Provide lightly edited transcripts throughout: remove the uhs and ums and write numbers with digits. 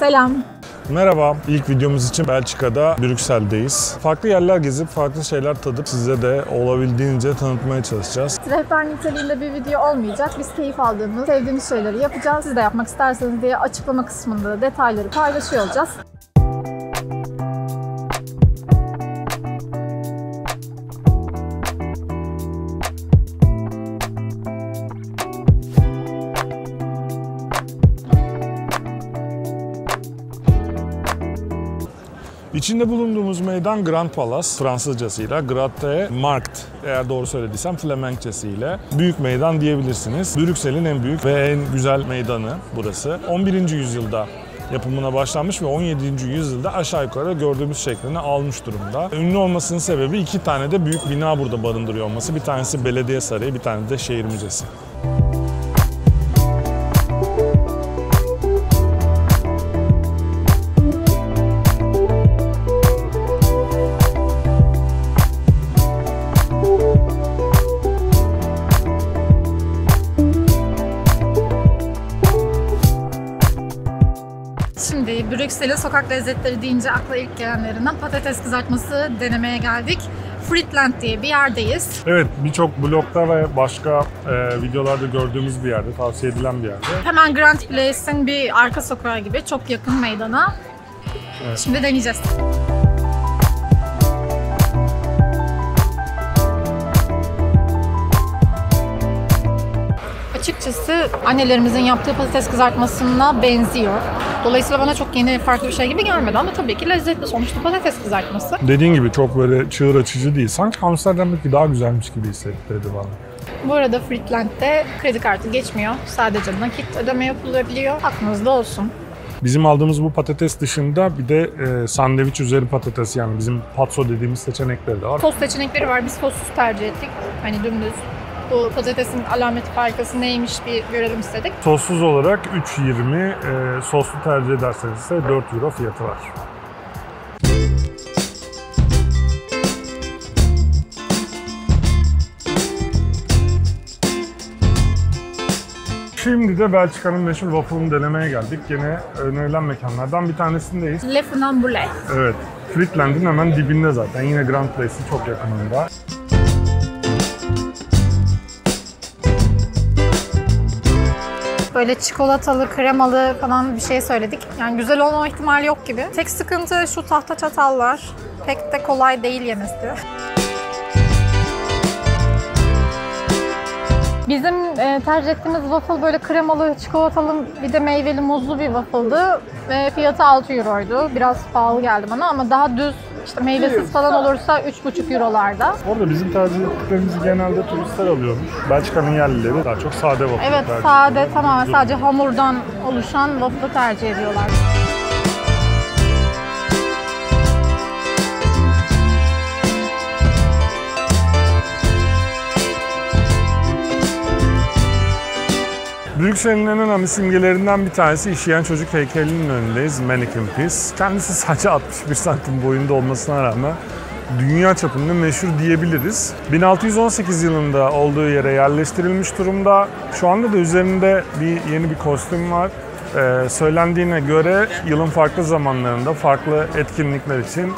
Selam. Merhaba. İlk videomuz için Belçika'da, Brüksel'deyiz. Farklı yerler gezip, farklı şeyler tadıp size de olabildiğince tanıtmaya çalışacağız. Rehber niteliğinde bir video olmayacak. Biz keyif aldığımız, sevdiğimiz şeyleri yapacağız. Siz de yapmak isterseniz diye açıklama kısmında detayları paylaşıyor olacağız. İçinde bulunduğumuz meydan Grand Palace, Fransızcasıyla, Grote Markt, eğer doğru söylediysem Flemenkçesiyle büyük meydan diyebilirsiniz. Brüksel'in en büyük ve en güzel meydanı burası. 11. yüzyılda yapımına başlanmış ve 17. yüzyılda aşağı yukarı gördüğümüz şeklini almış durumda. Ünlü olmasının sebebi iki tane de büyük bina burada barındırıyor olması. Bir tanesi belediye sarayı, bir tane de şehir müzesi. Şimdi Brüksel'in sokak lezzetleri deyince akla ilk gelenlerinden patates kızartması denemeye geldik. Friedland diye bir yerdeyiz. Evet, birçok blogda ve başka videolarda gördüğümüz bir yerde, tavsiye edilen bir yerde. Hemen Grand Place'in bir arka sokağı gibi çok yakın meydana. Evet. Şimdi deneyeceğiz. Açıkçası annelerimizin yaptığı patates kızartmasına benziyor. Dolayısıyla bana çok yeni, farklı bir şey gibi gelmedi ama tabii ki lezzetli, sonuçta patates kızartması. Dediğin gibi çok böyle çığır açıcı değil. Sanki Amsterdam'daki daha güzelmiş gibi hissettirdi bana. Bu arada Friedland'de kredi kartı geçmiyor. Sadece nakit ödeme yapılabiliyor. Aklınızda olsun. Bizim aldığımız bu patates dışında bir de sandviç üzeri patates, yani bizim patso dediğimiz seçenekleri de var. Sos seçenekleri var. Biz sossuz tercih ettik. Hani dümdüz. Bu patatesin alameti farkası neymiş bir görelim istedik. Sossuz olarak 3.20, soslu tercih ederseniz ise 4 euro fiyatı var. Şimdi de Belçika'nın meşhur waffle'ını denemeye geldik. Gene önerilen mekanlardan bir tanesindeyiz. Le Funambule. Evet, Friedland'in hemen dibinde zaten. Yine Grand Place'in çok yakınında. Böyle çikolatalı, kremalı falan bir şey söyledik. Yani güzel olma ihtimali yok gibi. Tek sıkıntı şu tahta çatallar. Pek de kolay değil yemesi. Bizim tercih ettiğimiz waffle böyle kremalı, çikolatalı, bir de meyveli, muzlu bir waffle'dı. Ve fiyatı 6 euroydu. Biraz pahalı geldi bana ama daha düz, işte meyvesiz falan olursa 3,5 eurolarda. Orada bizim tercih ettiklerimizi genelde turistler alıyormuş. Belçika'nın yerlileri daha çok sade waffle Evet, tercih sade, ediyor. tamamen sadece hamurdan oluşan waffle tercih ediyorlar. Brüksel'in en önemli simgelerinden bir tanesi işeyen çocuk heykelinin önündeyiz. Mannequin Piece. Kendisi sadece 61 santim boyunda olmasına rağmen dünya çapında meşhur diyebiliriz. 1618 yılında olduğu yere yerleştirilmiş durumda. Şu anda da üzerinde yeni bir kostüm var. Söylendiğine göre yılın farklı zamanlarında farklı etkinlikler için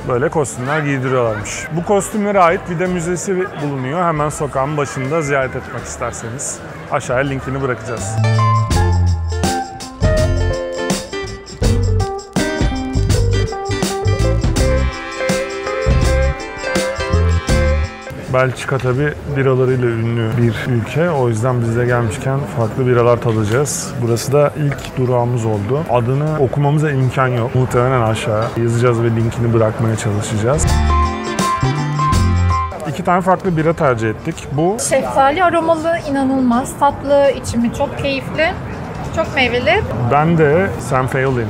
böyle kostümler giydiriyorlarmış. Bu kostümlere ait bir de müzesi bulunuyor. Hemen sokağın başında, ziyaret etmek isterseniz. Aşağıya linkini bırakacağız. Belçika tabi biralarıyla ünlü bir ülke. O yüzden biz de gelmişken farklı biralar tadacağız. Burası da ilk durağımız oldu. Adını okumamıza imkan yok. Muhtemelen aşağı yazacağız ve linkini bırakmaya çalışacağız. 2 tane farklı bira tercih ettik. Bu Şeftali aromalı, inanılmaz tatlı, içimi çok keyifli, çok meyveli. Ben de St. Feolin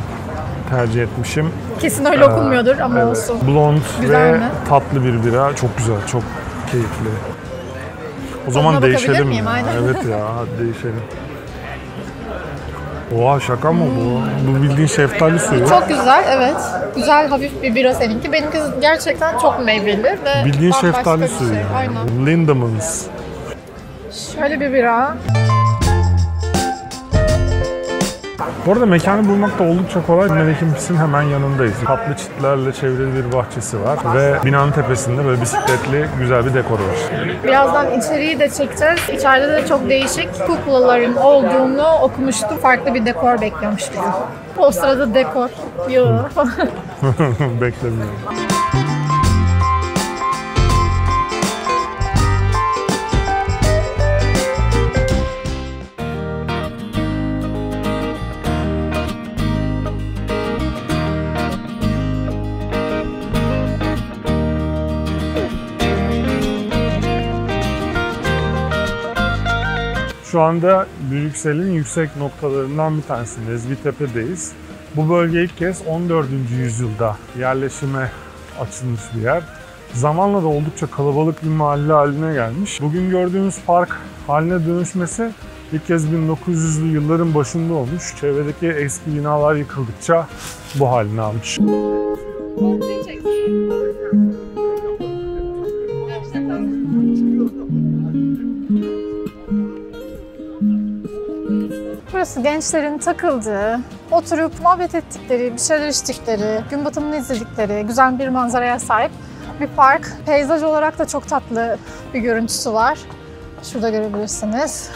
tercih etmişim. Kesin öyle okunmuyordur ama evet. olsun. Blond Güzel ve mi? tatlı bir bira. Çok güzel, çok keyifli. O zaman Tadına bakabilir değişelim miyim? ya. Aynen. Evet ya, hadi değişelim. Oha, şaka mı bu? Bu bildiğin şeftali suyu. Çok güzel, evet. Güzel, hafif bir bira seninki. Benimki gerçekten çok meyveli ve Bildiğin bambaşka şeftali bir suyu. şey. Yani. Aynen. Lindemans. Şöyle bir bira. Bu arada mekanı bulmak da oldukça kolay. Mannequin Piss'in hemen yanındayız. Kaplı çitlerle çevrili bir bahçesi var ve binanın tepesinde böyle bisikletli güzel bir dekoru var. Birazdan içeriği de çekeceğiz. İçeride de çok değişik kuklaların olduğunu okumuştum. Farklı bir dekor bekliyormuş bizi. O sırada dekor. Yok. Beklemiyorum. Şu anda Brüksel'in yüksek noktalarından bir tanesindeyiz. Bir tepedeyiz. Bu bölge ilk kez 14. yüzyılda yerleşime açılmış bir yer. Zamanla da oldukça kalabalık bir mahalle haline gelmiş. Bugün gördüğünüz park haline dönüşmesi ilk kez 1900'lü yılların başında olmuş. Çevredeki eski binalar yıkıldıkça bu halini almış. Burası gençlerin takıldığı, oturup muhabbet ettikleri, bir şeyler içtikleri, gün batımını izledikleri güzel bir manzaraya sahip bir park. Peyzaj olarak da çok tatlı bir görüntüsü var. Şurada görebilirsiniz.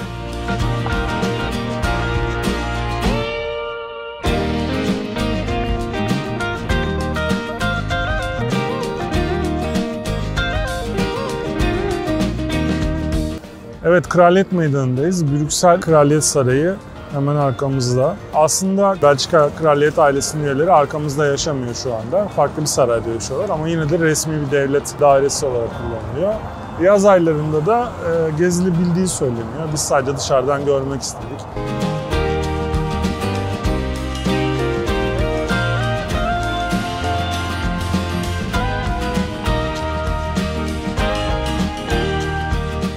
Evet, Kraliyet Meydanı'ndayız. Brüksel Kraliyet Sarayı hemen arkamızda. Aslında Belçika Kraliyet ailesinin üyeleri arkamızda yaşamıyor şu anda. Farklı bir sarayda yaşıyorlar ama yine de resmi bir devlet dairesi olarak kullanılıyor. Yaz aylarında da gezilebildiği söyleniyor. Biz sadece dışarıdan görmek istedik.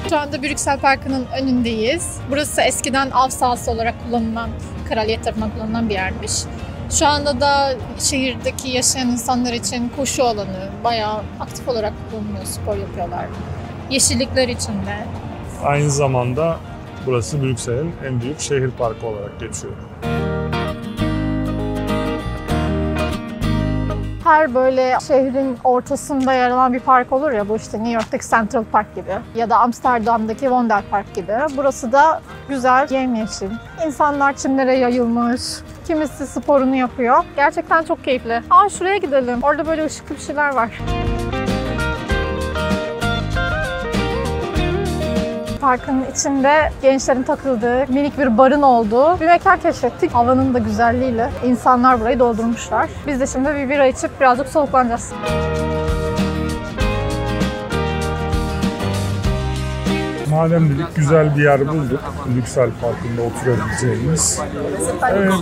Şu anda Brüksel Parkı'nın önündeyiz. Burası eskiden av sahası olarak kullanılan, kraliyet tarafından kullanılan bir yermiş. Şu anda da şehirdeki yaşayan insanlar için koşu alanı, bayağı aktif olarak kullanılıyor, spor yapıyorlar. Yeşillikler içinde. Aynı zamanda burası Brüksel'in en büyük şehir parkı olarak geçiyor. Her böyle şehrin ortasında yer alan bir park olur ya, bu işte New York'taki Central Park gibi ya da Amsterdam'daki Wonder Park gibi. Burası da güzel, yemyeşil. İnsanlar çimlere yayılmış, kimisi sporunu yapıyor. Gerçekten çok keyifli. Şuraya gidelim. Orada böyle ışıklı bir şeyler var. Parkın içinde gençlerin takıldığı, minik bir barın olduğu bir mekan keşfettik. Havanın da güzelliğiyle insanlar burayı doldurmuşlar. Biz de şimdi bir bira içip birazcık soluklanacağız. Madem dedik güzel bir yer bulduk, Brüksel Parkı'nda oturabileceğimiz. Evet,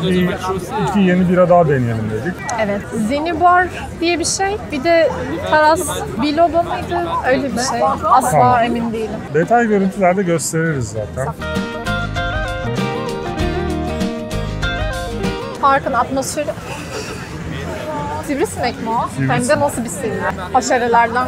iki yeni bira daha deneyelim dedik. Evet, Zinibar diye bir şey. Bir de Taras Biloba mıydı? Öyle bir şey. Asla Tamam. emin değilim. Detay görüntülerde gösteririz zaten. Parkın atmosferi... Sivrisinek mi o? Sivrisinek. Hem de nasıl bir sivrisinek? Haşerelerden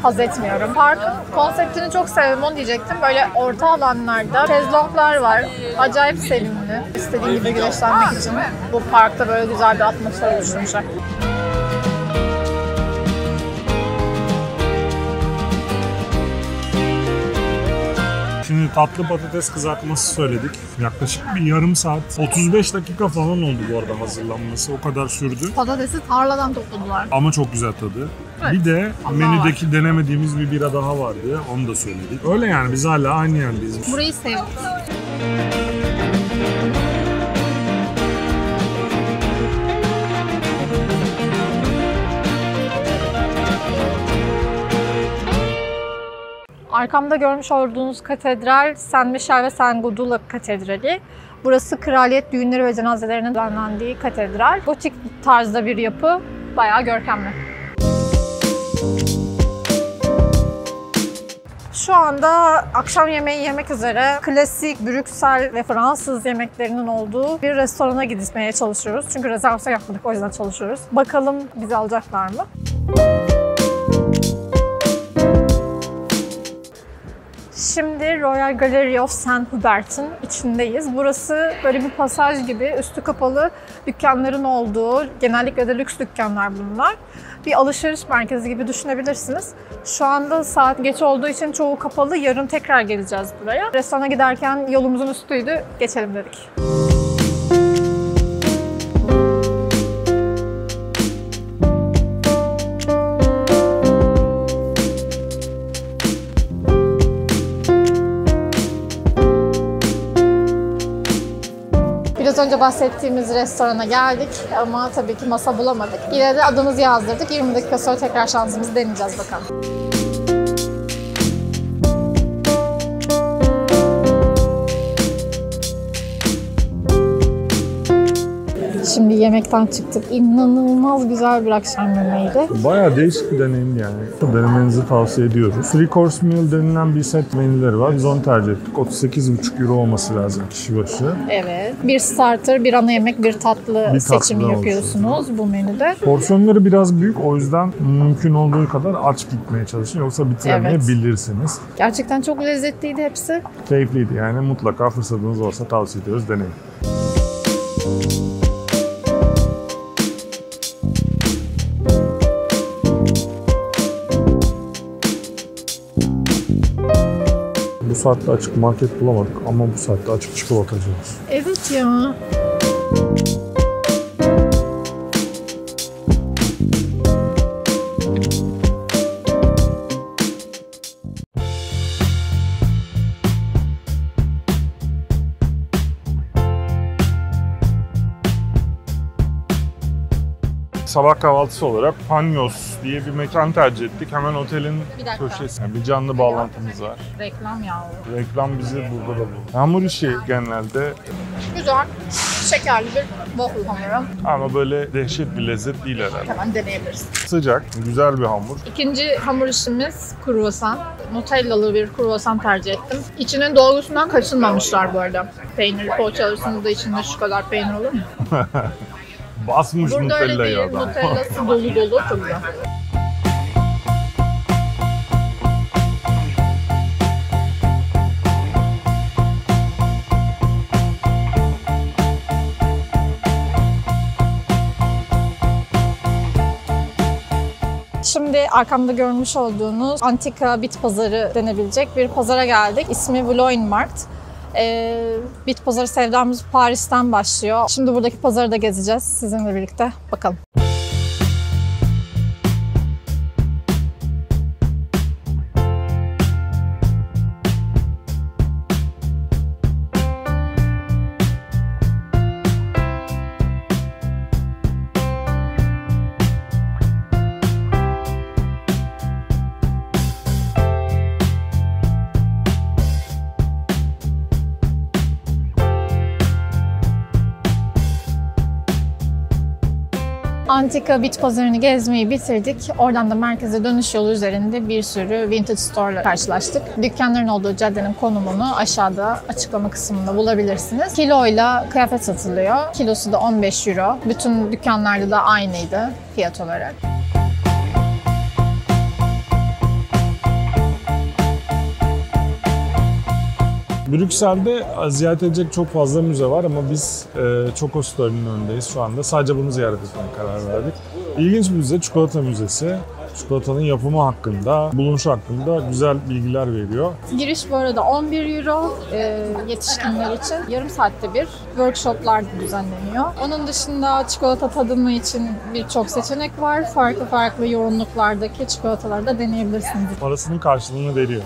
haz etmiyorum. Parkın konseptini çok sevdim, onu diyecektim. Böyle orta alanlarda şezlonglar var. Acayip sevimli. İstediğin gibi güneşlenmek için bu parkta böyle güzel bir atmosfer oluşturmuşlar. Şimdi tatlı patates kızartması söyledik. Yaklaşık bir yarım saat, 35 dakika falan oldu bu arada hazırlanması. O kadar sürdü. Patatesi tarladan topladılar. Ama çok güzel tadı. Evet. Bir de Allah menüdeki denemediğimiz bir bira daha vardı. Onu da söyledik. Öyle yani biz hala aynı yerdeyiz. Burayı sevdim. Arkamda görmüş olduğunuz katedral Saint Michel ve Saint Gudula Katedrali. Burası kraliyet düğünleri ve cenazelerinin düzenlendiği katedral. Gotik tarzda bir yapı, bayağı görkemli. Şu anda akşam yemeği yemek üzere klasik Brüksel ve Fransız yemeklerinin olduğu bir restorana gitmeye çalışıyoruz. Çünkü rezervasyon yapmadık, o yüzden çalışıyoruz. Bakalım bizi alacaklar mı? Şimdi Royal Gallery of St. Hubert'in içindeyiz. Burası böyle bir pasaj gibi, üstü kapalı dükkanların olduğu, genellikle de lüks dükkanlar bunlar. Bir alışveriş merkezi gibi düşünebilirsiniz. Şu anda saat geç olduğu için çoğu kapalı. Yarın tekrar geleceğiz buraya. Restorana giderken yolumuzun üstüydü. Geçelim dedik. Biraz önce bahsettiğimiz restorana geldik ama tabii ki masa bulamadık. Yine de adımızı yazdırdık. 20 dakika sonra tekrar şansımızı deneyeceğiz bakalım. Şimdi yemekten çıktık. İnanılmaz güzel bir akşam yemeğiydi. Bayağı değişik bir deneyim yani. Denemenizi tavsiye ediyoruz. Three course meal denilen bir set menüleri var. Biz onu tercih ettik. 38,5 euro olması lazım kişi başı. Evet. Bir starter, bir ana yemek, bir tatlı seçimi yapıyorsunuz bu menüde. Porsiyonları biraz büyük. O yüzden mümkün olduğu kadar aç gitmeye çalışın. Yoksa bitiremeyebilirsiniz. Gerçekten çok lezzetliydi hepsi. Keyifliydi yani. Mutlaka fırsatınız olsa tavsiye ediyoruz. Deneyin. Bu saatte açık market bulamadık ama bu saatte açık çikolatacı var. Evet ya. Sabah kahvaltısı olarak Panyos diye bir mekan tercih ettik. Hemen otelin köşesinde. Yani bir canlı bağlantımız var. Reklam ya. Reklam bizi burada da buldu. Hamur işi genelde Güzel, şekerli bir waffle hamuru. ama böyle dehşet bir lezzet değil herhalde. Hemen deneyebiliriz. Sıcak, güzel bir hamur. İkinci hamur işimiz kruvasan. Nutellalı bir kruvasan tercih ettim. İçinin dolgusundan kaçınmamışlar bu arada. Peynirli poğaça alırsınız da içinde şu kadar peynir olur mu? Basmış Burada öyle Nutella'yı değil. adam. Nutellası dolu dolu. Çok güzel. Şimdi arkamda görmüş olduğunuz antika bit pazarı denebilecek bir pazara geldik. İsmi Vlooienmarkt. Bit pazarı sevdamız Paris'ten başlıyor. Şimdi buradaki pazarı da gezeceğiz sizinle birlikte. Bakalım. Antika bit pazarını gezmeyi bitirdik. Oradan da merkeze dönüş yolu üzerinde bir sürü vintage store ile karşılaştık. Dükkanların olduğu caddenin konumunu aşağıda açıklama kısmında bulabilirsiniz. Kiloyla kıyafet satılıyor. Kilosu da 15 euro. Bütün dükkanlarda da aynıydı fiyat olarak. Brüksel'de ziyaret edecek çok fazla müze var ama biz Çoko Store'nin önündeyiz şu anda. Sadece bunu ziyaret etmeye karar verdik. İlginç bir müze, Çikolata Müzesi. Çikolatanın yapımı hakkında, bulunuşu hakkında güzel bilgiler veriyor. Giriş bu arada 11 euro yetişkinler için. Yarım saatte bir workshoplar düzenleniyor. Onun dışında çikolata tadımı için birçok seçenek var. Farklı farklı yoğunluklardaki çikolataları da deneyebilirsiniz. Parasının karşılığını veriyor.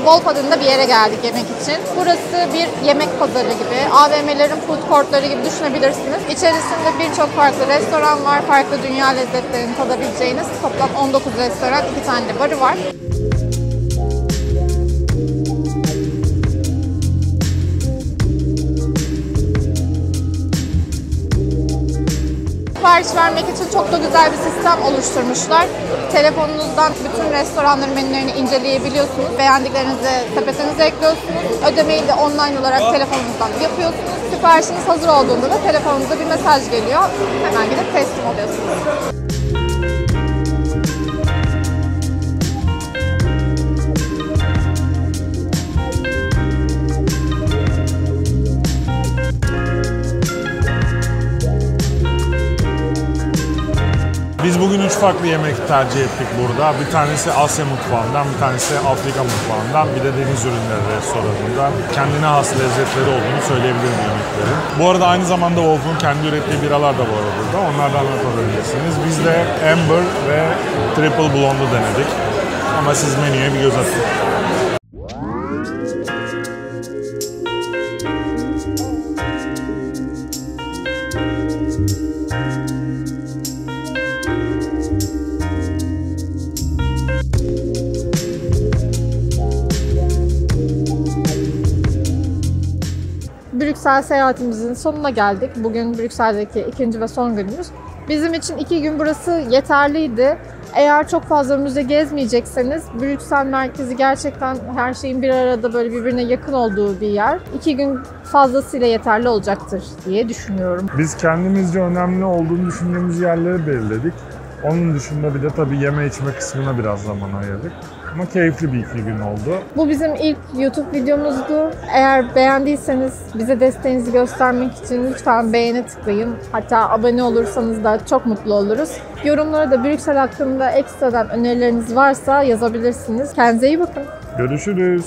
Wolf bir yere geldik yemek için. Burası bir yemek pazarı gibi, AVM'lerin food courtları gibi düşünebilirsiniz. İçerisinde birçok farklı restoran var, farklı dünya lezzetlerini tadabileceğiniz toplam 19 restoran, 2 tane de barı var. Sipariş vermek için çok da güzel bir sistem oluşturmuşlar. Telefonunuzdan bütün restoranların menülerini inceleyebiliyorsunuz. Beğendiklerinizi sepetinize ekliyorsunuz. Ödemeyi de online olarak telefonunuzdan yapıyorsunuz. Siparişiniz hazır olduğunda da telefonunuza bir mesaj geliyor. Hemen gidip teslim oluyorsunuz. Biz bugün 3 farklı yemek tercih ettik burada. Bir tanesi Asya mutfağından, bir tanesi Afrika mutfağından, bir de deniz ürünleri restoranından. Kendine has lezzetleri olduğunu söyleyebilirim yemeklerin. Bu arada aynı zamanda Wolf'un kendi ürettiği biralar da bu arada burada. Onlardan da tadabilirsiniz. Biz de Amber ve Triple Blonde'u denedik. Ama siz menüye bir göz atın. Brüksel seyahatimizin sonuna geldik. Bugün Brüksel'deki ikinci ve son günümüz. Bizim için 2 gün burası yeterliydi. Eğer çok fazla müze gezmeyecekseniz Brüksel merkezi gerçekten her şeyin bir arada böyle birbirine yakın olduğu bir yer. 2 gün fazlasıyla yeterli olacaktır diye düşünüyorum. Biz kendimizce önemli olduğunu düşündüğümüz yerleri belirledik. Onun dışında bir de tabii yeme içme kısmına biraz zaman ayırdık. Ama keyifli bir 2 gün oldu. Bu bizim ilk YouTube videomuzdu. Eğer beğendiyseniz bize desteğinizi göstermek için lütfen beğene tıklayın. Hatta abone olursanız da çok mutlu oluruz. Yorumlara da Brüksel hakkında ekstradan önerileriniz varsa yazabilirsiniz. Kendinize iyi bakın. Görüşürüz.